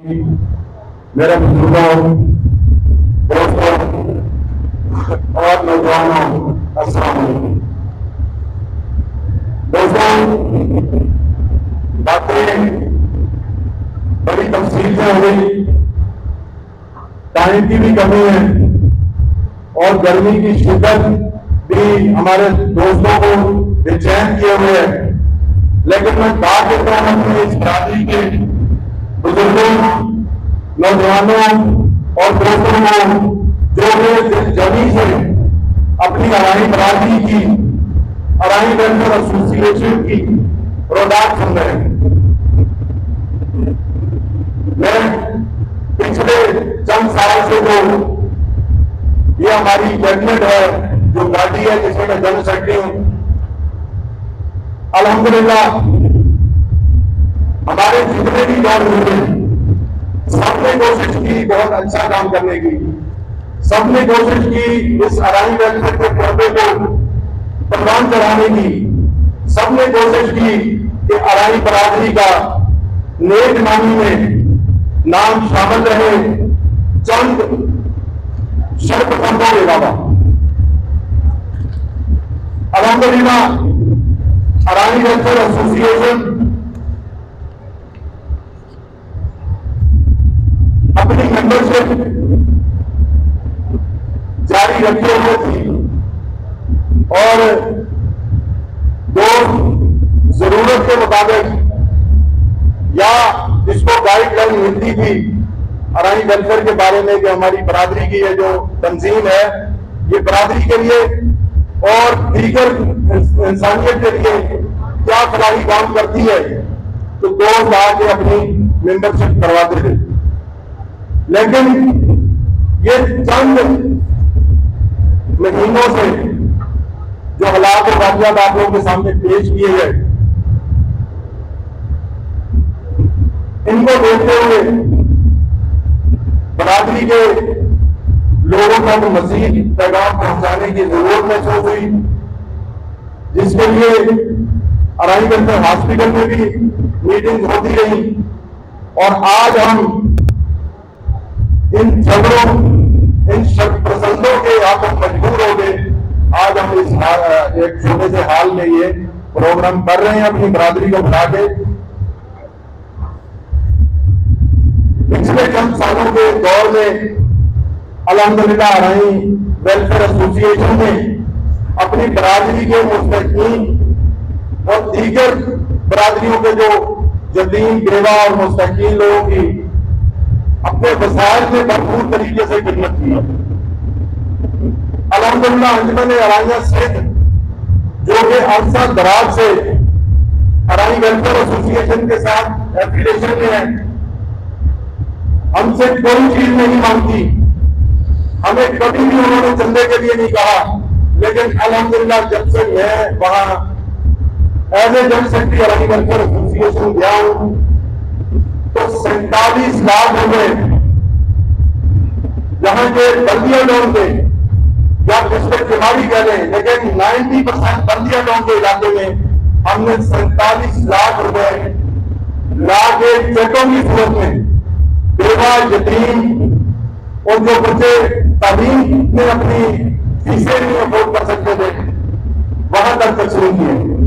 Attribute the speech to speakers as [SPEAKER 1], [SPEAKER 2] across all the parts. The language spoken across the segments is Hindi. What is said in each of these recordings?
[SPEAKER 1] मेरे बुजुर्गों, दोस्तों और नौजवानों, अस्सलाम वालेकुम। दोस्तों, बातें बड़ी तफसील से हो गई, टाइम की भी कमी है और गर्मी की शिद्दत भी हमारे दोस्तों को बेचैन किए हुए है। लेकिन मैं बात करता हूं अपनी इस बरादरी के बुजुर्गों, नौजवानों और दोस्तों को जो जमी से अपनी अराई बरादरी की, अराई वेलफेयर एसोसिएशन की प्रोडक्ट सुन रहे हैं। मैं पिछले चंद साल से जो ये हमारी गवर्नमेंट है, जो पार्टी है जिसमें मैं जनरल सेक्रेटरी हूं, अल्हम्दुलिल्लाह हमारे जितने भी दौर हुए सबने कोशिश की बहुत अच्छा काम करने की, सबने कोशिश की इस अराई वेलफेयर के पर्दे को प्रदान कराने की, सबने कोशिश की कि अराई बरादरी का नेक नामी में नाम शामिल रहे चंद शर्तबंदों के अलावा। अल्हम्दुलिल्लाह अराई वेलफेयर एसोसिएशन अपनी मेंबरशिप जारी रखे हुए थी और जो जरूरत के मुताबिक या जिसको गाइडलाइन मिलती थी अराई वेलफेयर के बारे में कि हमारी बरादरी की ये जो तंजीम है ये बरादरी के लिए और दीगर इंसानियत के लिए क्या फलाही काम करती है, तो दोस्त आके अपनी मेंबरशिप करवाते थे। लेकिन ये चंद महीनों से जो हालात और वाक़यात आप लोगों के सामने पेश किए गए, इनको देखते हुए बरादरी के लोगों तक मज़ीद पैगाम पहुंचाने की जरूरत महसूस हुई, जिसके लिए अराई वेलफेयर हॉस्पिटल में भी मीटिंग होती रही और आज हम इन झगड़ों, इन प्रसंगों के आप मजबूर हो गए। आज हम इस एक छोटे से हाल में ये प्रोग्राम कर रहे हैं अपनी बरादरी को बुला के। पिछले चंद सालों के दौर में अल्हम्दुलिल्लाह अराई वेलफेयर एसोसिएशन ने अपनी बरादरी के मुस्तकीन और दीगर बरादरियों के जो जदीन बेवा और मुस्तकीन लोगों की अपने वसाइल में भरपूर तरीके से खिदमत की। अल्हम्दुलिल्लाह अंजुमन अराइया सिंध जो कि अरसा दराज से अराई वेलफेयर एसोसिएशन के साथ एफिलिएशन में है, हमसे कोई चीज नहीं मांगती, हमें कभी भी उन्होंने चंदे के लिए नहीं कहा। लेकिन अल्हम्दुलिल्लाह जब से मैं वहां एज ए जनरल सेक्रेटरी अराई वेलफेयर एसोसिएशन गया हूं तो 47 लाख रुपए जहां के बल्दिया लोन थे या पिछले चुनावी कह लें, लेकिन 90% बल्दिया लोन के इलाके में हमने 47 लाख रुपए लाके चेकों की सूरत में बेवा, यतीम और जो बच्चे तालीम में अपनी फीसें नहीं अफोर्ड कर सकते थे वहां तक तकसीम किए।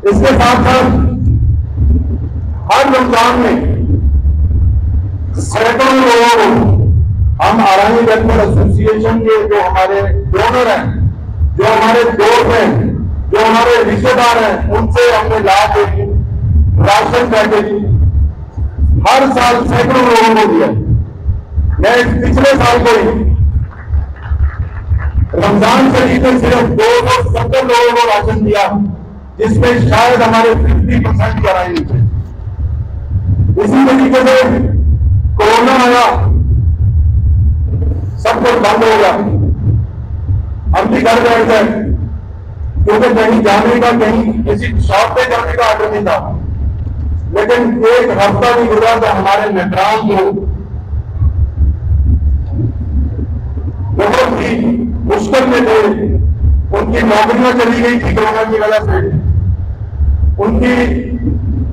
[SPEAKER 1] इसके साथ साथ हर रमजान में सैकड़ों लोगों को हम अराई वेलफेयर एसोसिएशन के जो हमारे डोनर हैं, जो हमारे दोस्त हैं, जो हमारे रिश्तेदार हैं, उनसे हमने ला के राशन पैकेज हर साल सैकड़ों लोगों को दिया। मैं पिछले साल को ही रमजान शरीफ में सिर्फ 270 लोगों को राशन दिया, जिसमें शायद हमारे 50% कराई नहीं थे। इसी तरीके से कोरोना आया, सब कुछ बंद हो गया, हम भी घर बैठ गए क्योंकि कहीं जाने का, कहीं किसी शॉप पे जाने का आर्डर नहीं था। लेकिन एक हफ्ता भी गुजरा था हमारे मेहमान को बहुत ही मुश्किल में थे, उनकी नौकरियां चली गई थी कोरोना की वजह से, उनकी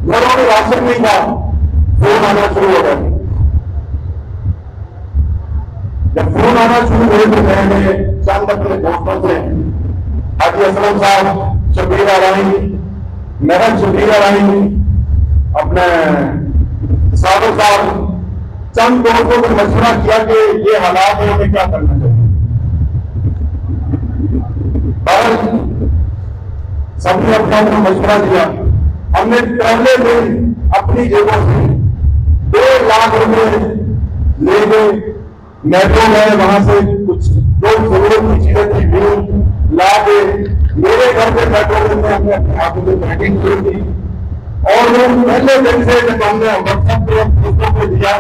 [SPEAKER 1] घरों में राशन नहीं था, फोन आना शुरू हो गया। जब फोन आना शुरू हुए तो मैंने चंद अपने दोस्तों से, हाजी असलम साहब, शबीर आराई, महल शबीर आराई, अपने सादो साहब, चंद दोस्तों को मशवरा किया कि ये हालात है, हमें क्या करना चाहिए। और सबने अपना मशवरा दिया। हमने पहले दिन अपनी जेबों से 2 लाख रुपए ले गए, मेट्रो में वहां से कुछ जो जरूरत की चीजें थी वो ला के मेरे घर पे मेट्रो में हमने अपने हाथों में पैकिंग की थी। और वो पहले दिन से जब हमने व्हाट्सएप पे दोस्तों को दिया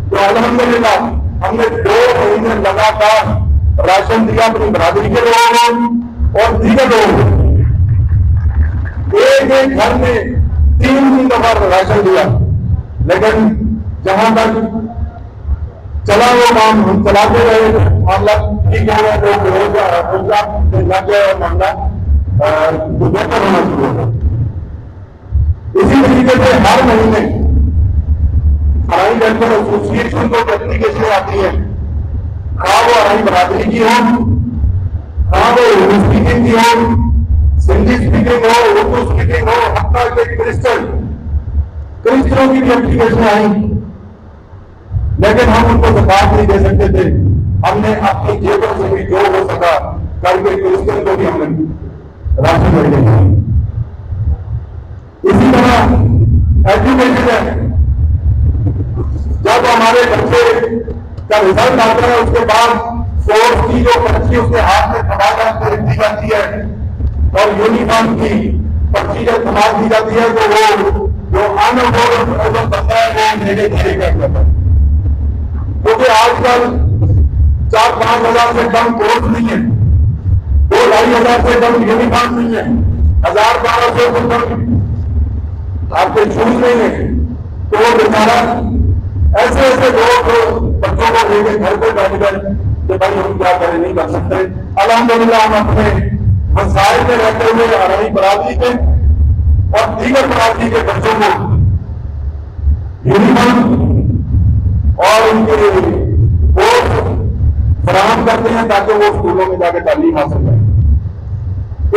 [SPEAKER 1] तो अल्हम्दुलिल्लाह हमने 2 महीने लगातार राशन दिया अपनी बरादरी के लोगों को और दीगर लोगों को। एक घर में 3 दफा राशन दिया, लेकिन जहां तक चला वो काम हम चलाते रहे, मामला ठीक हो गया, मामला बेहतर होना शुरू होगा। इसी तरीके से हर महीने अराई वेलफेयर एसोसिएशन को एप्लीकेशन आती है, खा वो अराई बरादरी की हो, खा वो उर्दू स्पीकिंग की हो, सिंधी स्पीकिंग हो, उर्दू स्पीकिंग हो, हत्ता के क्रिश्चियनों की भी एप्लीकेशन आई, लेकिन हम उनको ज़कात नहीं दे सकते थे। हमने अपनी जेबों से भी जो हो सका करके क्रिश्चियन को भी हमने राशन दे दिया। इसी तरह एजुकेशन है, जब हमारे बच्चे का रिजल्ट आता है उसके बाद सोर्स की जो पर्ची उसके हाथ में थमा कर दी जाती है और यूनिफॉर्म की पर्ची जब थमा दी जाती है तो वो जो अनअफोर्डेबल बंदा है वो धीरे धीरे कर जाता है, क्योंकि आजकल 4-5 हजार से कम कोर्स नहीं है, 2-2.5 हजार से कम यूनिफॉर्म नहीं है, 1000-1200 से कम आपके शूज नहीं है। तो वो बेचारा ऐसे ऐसे लोग बच्चों को लेकर घर पे बैठ गए कि भाई हम क्या करें, नहीं कर सकते। अल्हम्दुलिल्लाह हम अपने मसाइल में रहते हुए अराई बरादरी के और दीगर बरादरी के बच्चों को यूनिफॉर्म और उनके कोर्स फराहम करते हैं ताकि वो स्कूलों में जाकर तालीम हासिल करें।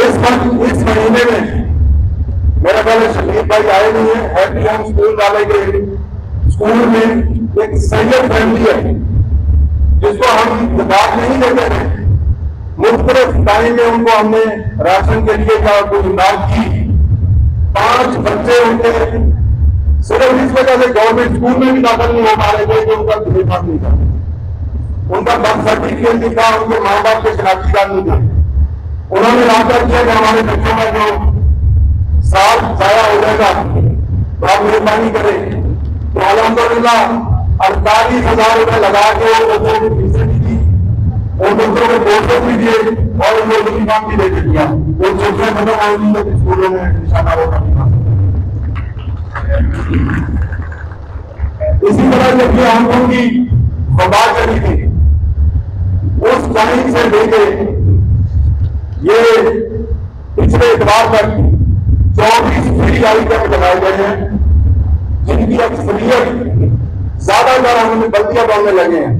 [SPEAKER 1] इस महीने में मेरा ख्याल शकील भाई आए नहीं है, हैप्पी होम स्कूल वाले के स्कूल में एक सैयद फैमिली है जिसको हम ज़कात नहीं देते थे, मुख्तलिफ टाइम में उनको हमने राशन के लिए का कोई इमदाद की। 5 बच्चे उनके सिर्फ इस वजह से गवर्नमेंट स्कूल में भी दाखिल नहीं हो पा रहे थे कि उनका यूनिफॉर्म नहीं था, उनका बर्थ सर्टिफिकेट नहीं था, उनके माँ बाप के शनाख्ती कार्ड नहीं थे। उन्होंने रास्ता किया कि हमारे बच्चों का जो साल जाया हो जाएगा तो आप मेहरबानी करें। तो अल्हम्दुलिल्लाह 48,000 रुपए लगा के बच्चों की फीसें भी दी और बच्चों को कोर्सेज भी दिए और उनको यूनिफॉर्म भी दे दिया। वो छुट्टियां खत्म होगी तो स्कूलों में इंशाअल्लाह वो करना। इसी तरह जब ये आंखों की वबा चली थी उस टाइम से लेके ये पिछले इतवार तक 24 फ्री आइटम लगाए गए हैं, जिनकी अक्सरियत ज्यादातर हमने बल्दिया बनने लगे हैं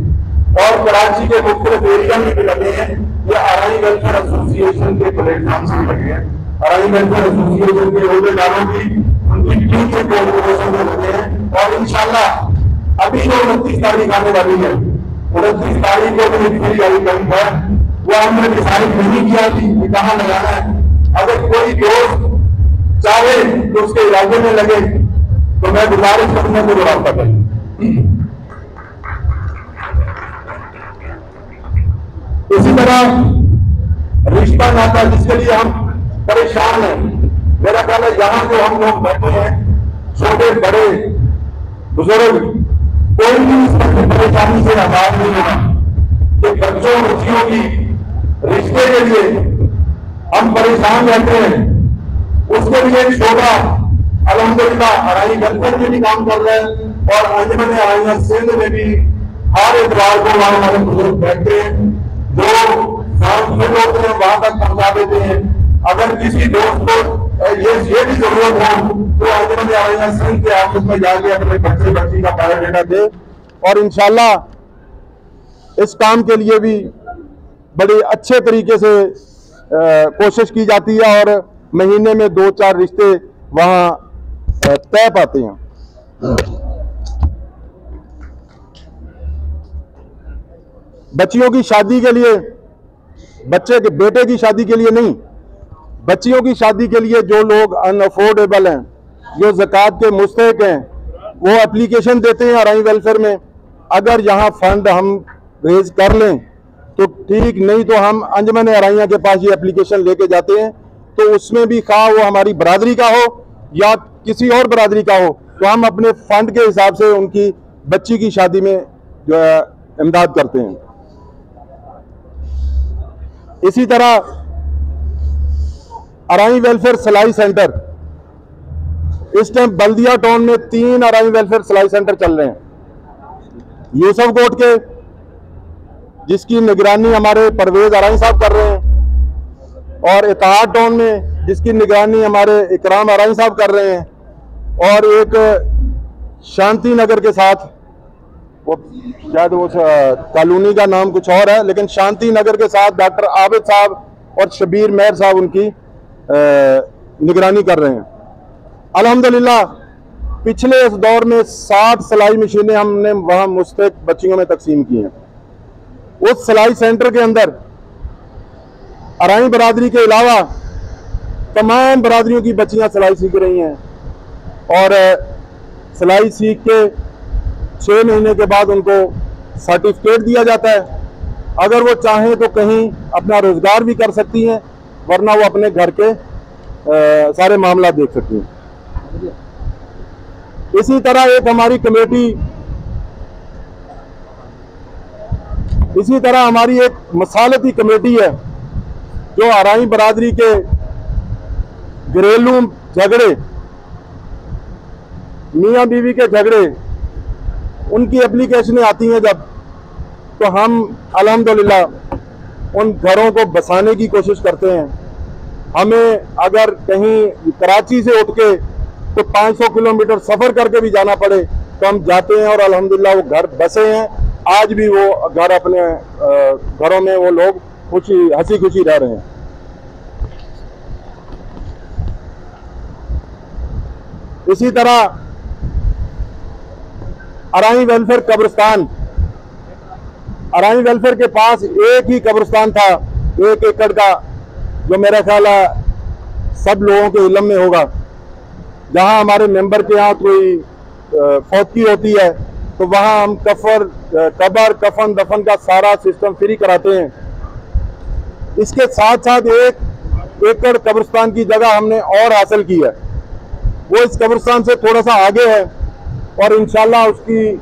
[SPEAKER 1] और कराची के मुख्तलिफ एरिया में भी लगे हैं। ये अराई वेलफेयर एसोसिएशन के प्लेटफॉर्म से लगे हैं, अराई वेलफेयर एसोसिएशन के अहदेदारों की उनकी टीम के कोऑर्डिनेशन में लगे हैं। और इंशाल्लाह अभी जो 29 तारीख आने वाली है, 29 तारीख को जो फ्री आइटम है वो हमने डिसाइड नहीं किया कि कहाँ लगाना है। अगर कोई दोस्त चाहे तो उसके इलाके में लगे तो मैं गुजारिश करने को रास्ता करूं। इसी तरह रिश्ता नाता जिसके लिए हम परेशान हैं, मेरा ख्याल है यहाँ जो हम लोग बैठे हैं, छोटे बड़े बुजुर्ग, कोई भी इस परेशानी से आजाद नहीं होगा कि बच्चों बच्चियों की रिश्ते के लिए हम परेशान रहते हैं। उसके लिए एक शोभा अल्हम्दुलिल्लाह अराई वेलफेयर में भी काम कर रहे हैं और अंजुमन अराइया सिंध में भी हर इतवार को हमारे बुजुर्ग बैठते हैं, जो काम होते हैं वहां तक पहुंचा देते हैं। अगर किसी दोस्त को ये भी जरूरत हो तो आगे में आएगा संघ के ऑफिस में जाके अपने बच्चे बच्ची का बायोडाटा दे, और इंशाल्लाह इस काम के लिए भी बड़े अच्छे तरीके से कोशिश की जाती है और महीने में 2-4 रिश्ते वहां तय पाते हैं। बच्चियों की शादी के लिए, बच्चे के बेटे की शादी के लिए नहीं, बच्चियों की शादी के लिए जो लोग अनअफोर्डेबल हैं, जो ज़कात के मुस्तहिक हैं, वो एप्लीकेशन देते हैं आरआई वेलफेयर में। अगर यहाँ फंड हम रेज कर लें तो ठीक, नहीं तो हम अंजमन आरआइया के पास ये एप्लीकेशन लेके जाते हैं, तो उसमें भी खा वो हमारी बरादरी का हो या किसी और बरादरी का हो, तो हम अपने फंड के हिसाब से उनकी बच्ची की शादी में जो है इमदाद करते हैं। इसी तरह आरआई वेलफेयर सिलाई सेंटर, इस टाइम बल्दिया टाउन में 3 आरआई वेलफेयर सिलाई सेंटर चल रहे हैं। यूसुफ कोट के, जिसकी निगरानी हमारे परवेज आरआई साहब कर रहे हैं, और इत्तेहाद टाउन में जिसकी निगरानी हमारे इकराम आरआई साहब कर रहे हैं, और एक शांति नगर के साथ, वो शायद वो कॉलोनी का नाम कुछ और है, लेकिन शांति नगर के साथ डॉक्टर आबिद साहब और शबीर मेहर साहब उनकी निगरानी कर रहे हैं। अल्हम्दुलिल्लाह पिछले इस दौर में 60 सिलाई मशीनें हमने वहां मुस्तहिक बच्चियों में तकसीम की हैं। उस सिलाई सेंटर के अंदर आरआई बरादरी के अलावा तमाम बरादरियों की बच्चियां सिलाई सीख रही हैं, और सिलाई सीख के 6 महीने के बाद उनको सर्टिफिकेट दिया जाता है। अगर वो चाहें तो कहीं अपना रोजगार भी कर सकती हैं, वरना वो अपने घर के सारे मामला देख सकती हैं। इसी तरह एक हमारी कमेटी, इसी तरह हमारी एक मसालती कमेटी है जो आरआई बरादरी के घरेलू झगड़े, मियाँ बीवी के झगड़े, उनकी एप्लीकेशनें आती हैं जब, तो हम अल्हम्दुलिल्लाह उन घरों को बसाने की कोशिश करते हैं। हमें अगर कहीं कराची से उठ के तो 500 किलोमीटर सफ़र करके भी जाना पड़े तो हम जाते हैं, और अल्हम्दुलिल्लाह वो घर बसे हैं। आज भी वो घर, अपने घरों में वो लोग हंसी खुशी रह रहे हैं। इसी तरह आरआई वेलफेयर कब्रिस्तान, आरआई वेलफेयर के पास एक ही कब्रिस्तान था 1 एकड़ का, जो मेरा ख्याल है सब लोगों के इल्म में होगा। जहां हमारे मेंबर के यहाँ कोई फौतगी होती है तो वहां हम कब्र, कफन, दफन का सारा सिस्टम फ्री कराते हैं। इसके साथ साथ 1 एकड़ कब्रिस्तान की जगह हमने और हासिल की है, वो इस कब्रिस्तान से थोड़ा सा आगे है, और इंशाल्लाह उसकी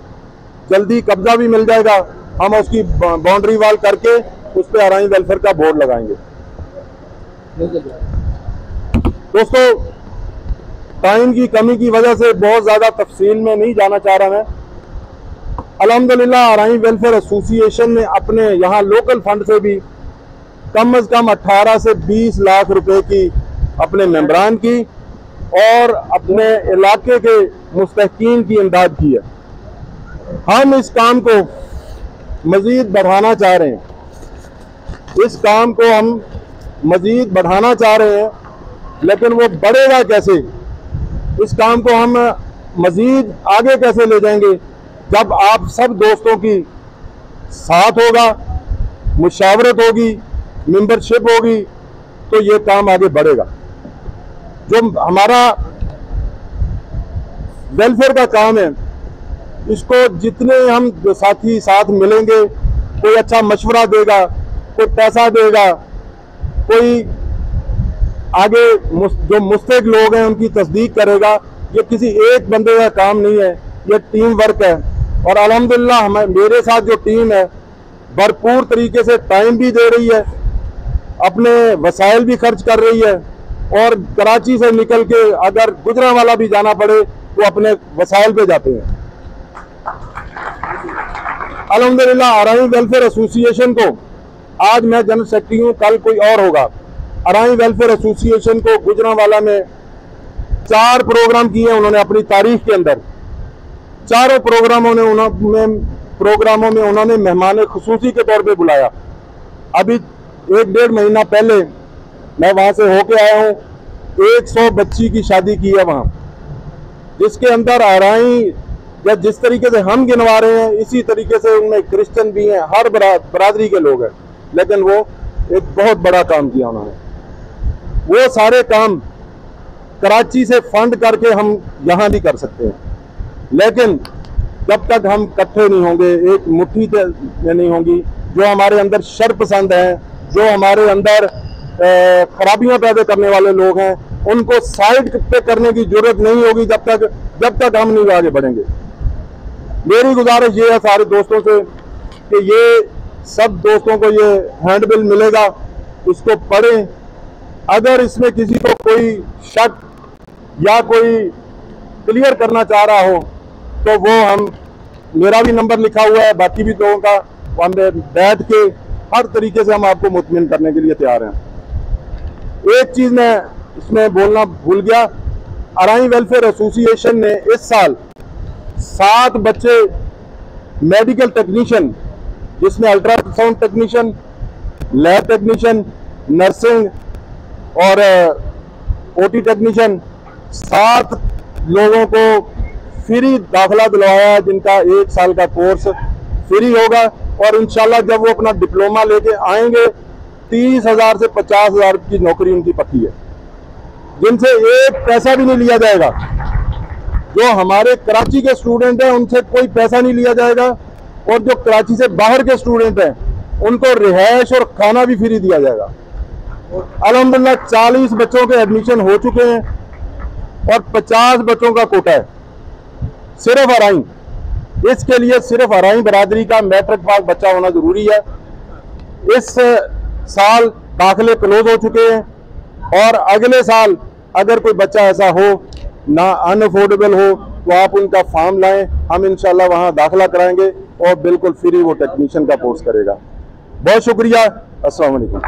[SPEAKER 1] जल्दी कब्जा भी मिल जाएगा। हम उसकी बाउंड्री वाल करके उस पर आरआई वेलफेयर का बोर्ड लगाएंगे। दोस्तों, टाइम की कमी की वजह से बहुत ज़्यादा तफसील में नहीं जाना चाह रहा मैं। अल्हम्दुलिल्लाह आरआई वेलफेयर एसोसिएशन ने अपने यहाँ लोकल फंड से भी कम से कम 18 से 20 लाख रुपए की अपने मेंबरान की और अपने इलाके के मुस्तहिकीन की इमदाद की है। हम इस काम को मज़ीद बढ़ाना चाह रहे हैं, इस काम को हम मज़ीद बढ़ाना चाह रहे हैं, लेकिन वो बढ़ेगा कैसे, इस काम को हम मज़ीद आगे कैसे ले जाएंगे, जब आप सब दोस्तों की साथ होगा, मुशावरत होगी, मेंबरशिप होगी, तो ये काम आगे बढ़ेगा। जो हमारा वेलफेयर का काम है, इसको जितने हम साथी साथ मिलेंगे, कोई अच्छा मशवरा देगा, कोई पैसा देगा, कोई आगे जो मुस्तहिक लोग हैं उनकी तस्दीक करेगा। ये किसी एक बंदे का काम नहीं है, ये टीम वर्क है। और अल्हम्दुलिल्लाह मेरे साथ जो टीम है भरपूर तरीके से टाइम भी दे रही है, अपने वसाइल भी खर्च कर रही है, और कराची से निकल के अगर गुजरांवाला भी जाना पड़े तो अपने वसाइल पे जाते हैं। अल्हम्दुलिल्लाह आरआई वेलफेयर एसोसिएशन को आज मैं जनरल सेक्रेटरी हूँ, कल कोई और होगा। अराई वेलफेयर एसोसिएशन को गुजरांवाला में 4 प्रोग्राम किए उन्होंने अपनी तारीख के अंदर। चारों प्रोग्रामों में उन्होंने मेहमान खुसूसी के तौर पे बुलाया। अभी 1-1.5 महीना पहले मैं वहां से होके आया हूं। 100 बच्ची की शादी की है वहां, जिसके अंदर अराई या जिस तरीके से हम गिनवा रहे हैं इसी तरीके से उनमें क्रिश्चियन भी हैं, हर बरादरी के लोग हैं। लेकिन वो एक बहुत बड़ा काम किया उन्होंने। वो सारे काम कराची से फंड करके हम यहाँ भी कर सकते हैं, लेकिन जब तक हम इकट्ठे नहीं होंगे, एक मुट्ठी में नहीं होंगी, जो हमारे अंदर शर पसंद हैं, जो हमारे अंदर खराबियां पैदा करने वाले लोग हैं, उनको साइड पे करने की जरूरत नहीं होगी जब तक हम नहीं आगे बढ़ेंगे। मेरी गुजारिश ये है सारे दोस्तों से कि ये सब दोस्तों को ये हैंडबिल मिलेगा, इसको पढ़ें। अगर इसमें किसी को कोई शक या कोई क्लियर करना चाह रहा हो तो वो मेरा भी नंबर लिखा हुआ है, बाकी भी लोगों का, हम बैठ के हर तरीके से हम आपको मुतमिन करने के लिए तैयार हैं। एक चीज मैं इसमें बोलना भूल गया, अराई वेलफेयर एसोसिएशन ने इस साल 7 बच्चे मेडिकल टेक्नीशियन, जिसमें ultrasound technician, lab technician, nursing और ओटी टेक्नीशियन, 7 लोगों को फ्री दाखिला दिलवाया, जिनका 1 साल का कोर्स फ्री होगा। और इंशाल्लाह जब वो अपना डिप्लोमा लेके आएंगे 30,000 से 50,000 की नौकरी उनकी पक्की है, जिनसे 1 पैसा भी नहीं लिया जाएगा। जो हमारे कराची के स्टूडेंट हैं उनसे कोई पैसा नहीं लिया जाएगा, और जो कराची से बाहर के स्टूडेंट हैं उनको रिहाइश और खाना भी फ्री दिया जाएगा। अल्हम्दुलिल्लाह 40 बच्चों के एडमिशन हो चुके हैं और 50 बच्चों का कोटा है सिर्फ अराई। इसके लिए सिर्फ अराई बरादरी का मैट्रिक पास बच्चा होना जरूरी है। इस साल दाखिले क्लोज हो चुके हैं, और अगले साल अगर कोई बच्चा ऐसा हो ना अनअफोर्डेबल हो तो आप उनका फॉर्म लाएं, हम इंशाल्लाह वहां दाखिला कराएंगे और बिल्कुल फ्री वो टेक्नीशियन का कोर्स करेगा। बहुत शुक्रिया। अस्सलाम वालेकुम।